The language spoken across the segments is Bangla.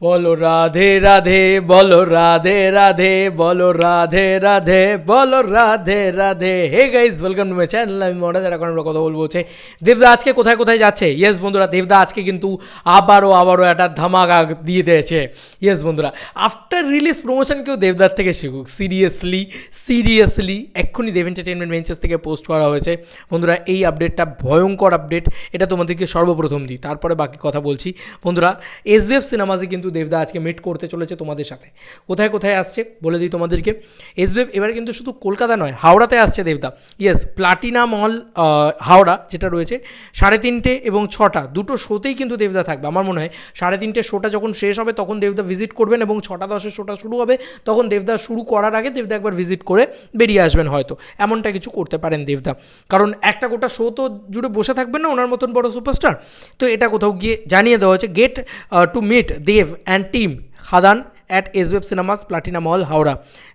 বলো রাধে রাধে, বলো রাধে রাধে, বলো রাধে রাধে, বলো Radhe Radhe. Hey guys, welcome to my channel. আমি মডার, এখন আমরা কথা বলবো হচ্ছে দেবদা আজকে কোথায় কোথায় যাচ্ছে। ইয়েস বন্ধুরা, দেবদা আজকে কিন্তু আবারও একটা ধামাকা দিয়ে দিয়েছে। ইয়েস বন্ধুরা, আফটার রিলিজ প্রমোশন কেউ দেবদার থেকে শিখুক। সিরিয়াসলি এক্ষুনি দেব এন্টারটেনমেন্ট ভেঞ্চার্স থেকে পোস্ট করা হয়েছে। বন্ধুরা, এই আপডেটটা ভয়ঙ্কর আপডেট, এটা তোমাদেরকে সর্বপ্রথম দিই, তারপরে বাকি কথা বলছি। বন্ধুরা, এসভিএফ সিনেমাসে কিন্তু দেবদা আজকে মিট করতে চলেছে তোমাদের সাথে। কোথায় কোথায় আসছে বলে দিই তোমাদেরকে। এসভিএফ এবারে কিন্তু শুধু কলকাতা নয়, হাওড়াতে আসছে দেবদা। ইয়েস, প্লাটিনা মল হাওড়া যেটা রয়েছে, 3:30 এবং 6টা দুটো শোতেই কিন্তু দেবদা থাকবে। আমার মনে হয় 3:30 শোটা যখন শেষ হবে তখন দেবদা ভিজিট করবেন, এবং 6:10 শোটা শুরু হবে তখন দেবদা শুরু করার আগে দেবদা একবার ভিজিট করে বেরিয়ে আসবেন। হয়তো এমনটা কিছু করতে পারেন দেবদা, কারণ একটা গোটা শো তো জুড়ে বসে থাকবেন না ওনার মতন বড় সুপারস্টার। তো এটা কোথাও গিয়ে জানিয়ে দেওয়া হয়েছে, get to meet Dev and team Khadaan at SVF cinemas Platina mall Howrah.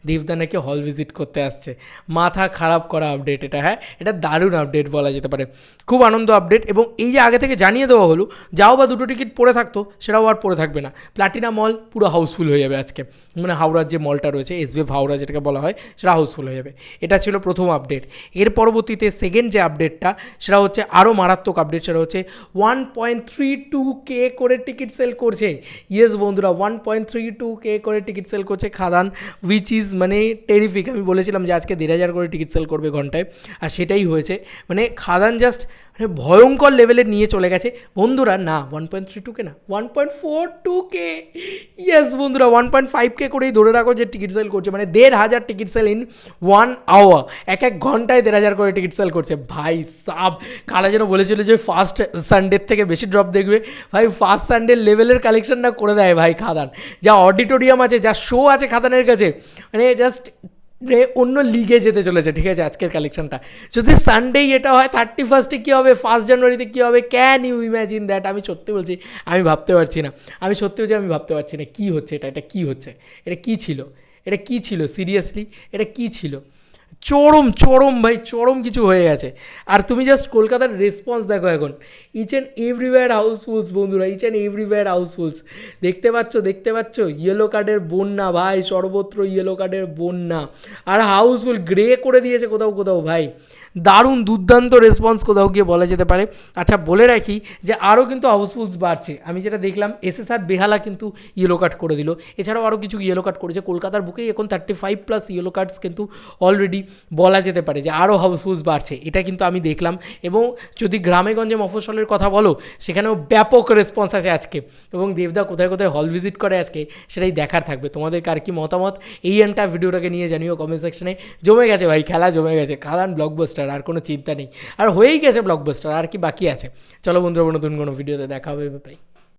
দেবদা নাকি হল ভিজিট করতে আসছে। মাথা খারাপ করা আপডেট এটা। হ্যাঁ, এটা দারুণ আপডেট বলা যেতে পারে, খুব আনন্দ আপডেট। এবং এই যে আগে থেকে জানিয়ে দেওয়া হলো, যাও বা দুটো টিকিট পড়ে থাকতো সেটাও আর পড়ে থাকবে না। প্লাটিনা মল পুরো হাউসফুল হয়ে যাবে আজকে, মানে হাওড়ার যে মলটা রয়েছে এসভিএফ হাওড়া যেটাকে বলা হয়, সেটা হাউসফুল হয়ে যাবে। এটা ছিল প্রথম আপডেট। এর পরবর্তীতে সেকেন্ড যে আপডেটটা, সেটা হচ্ছে আরও মারাত্মক আপডেট। সেটা হচ্ছে 1.32K করে টিকিট সেল করছে। ইয়েস বন্ধুরা, 1.32K করে টিকিট সেল করছে খাদান, উইচ ইজ মানে টেরিফিক। আমি বলেছিলাম যে আজকে 1,500 করে টিকিট সেল করবে ঘন্টায়, আর সেটাই হয়েছে। মানে খাদান জাস্ট মানে ভয়ঙ্কর লেভেলে নিয়ে চলে গেছে বন্ধুরা। না 1.32K না, 1.42K। ইয়েস বন্ধুরা, 1.5K করেই ধরে রাখো যে টিকিট সেল করছে, মানে 1,500 টিকিট সেল ইন 1 আওয়ার। এক ঘন্টায় 1,500 করে টিকিট সেল করছে। ভাই সাব, কারা যেন বলেছিল যে ফার্স্ট সানডের থেকে বেশি ড্রপ দেখবে। ভাই ফার্স্ট সানডের লেভেলের কালেকশনটা করে দেয় ভাই খাদান। যা অডিটোরিয়াম আছে, যা শো আছে খাদানের কাছে, মানে জাস্ট অন্য লিগে যেতে চলেছে। ঠিক আছে, আজকের কালেকশনটা যদি সানডেই এটা হয়, 31 কী হবে, 1 জানুয়ারিতে কী হবে, ক্যান ইউ ইম্যাজিন দ্যাট? আমি সত্যি বলছি, আমি ভাবতে পারছি না। আমি ভাবতে পারছি না কী হচ্ছে এটা কী হচ্ছে, এটা কী ছিল সিরিয়াসলি, এটা কী ছিল? চরম ভাই, চরম কিছু হয়ে গেছে। আর তুমি জাস্ট কলকাতার রেসপন্স দেখো এখন, ইচ অ্যান্ড এভরিওয়্যার হাউসফুলস বন্ধুরা, ইচ অ্যান্ড এভরিওয়্যার হাউসফুলস। দেখতে পাচ্ছ ইয়েলো কার্ডের বন্যা ভাই, সর্বত্র ইয়েলো কার্ডের বন্যা, আর হাউসফুল গ্রে করে দিয়েছে কোথাও ভাই। দারুণ দুর্দান্ত রেসপন্স কোথাও গিয়ে বলা যেতে পারে। আচ্ছা, বলে রাখি যে আরও কিন্তু হাউসফুলস বাড়ছে। আমি যেটা দেখলাম, এসএসআর বেহালা কিন্তু ইয়েলো কার্ড করে দিল, এছাড়াও আরও কিছু ইয়েলো কার্ড করেছে। কলকাতার বুকেই এখন 35+ ইয়েলো কার্ডস কিন্তু অলরেডি বলা যেতে পারে যে আরও হাউসফুলস বাড়ছে। এটা কিন্তু আমি দেখলাম। এবং যদি গ্রামেগঞ্জে মফস্বলের কথা বলো, সেখানেও ব্যাপক রেসপন্স আছে আজকে। এবং দেবদা কোথায় কোথায় হল ভিজিট করে আজকে, সেটাই দেখার থাকবে। তোমাদের কার কি মতামত এই এন্টার ভিডিওটাকে নিয়ে জানিও কমেন্ট সেকশনে। জমে গেছে ভাই, খেলা জমে গেছে। খাদান ব্লকবাস্টার, আর কোনো চিন্তা নেই, আর হয়েই গেছে ব্লকবাস্টার, আর কি বাকি আছে। চলো বন্ধুরা, নতুন কোনো ভিডিওতে দেখা হবে ভাই।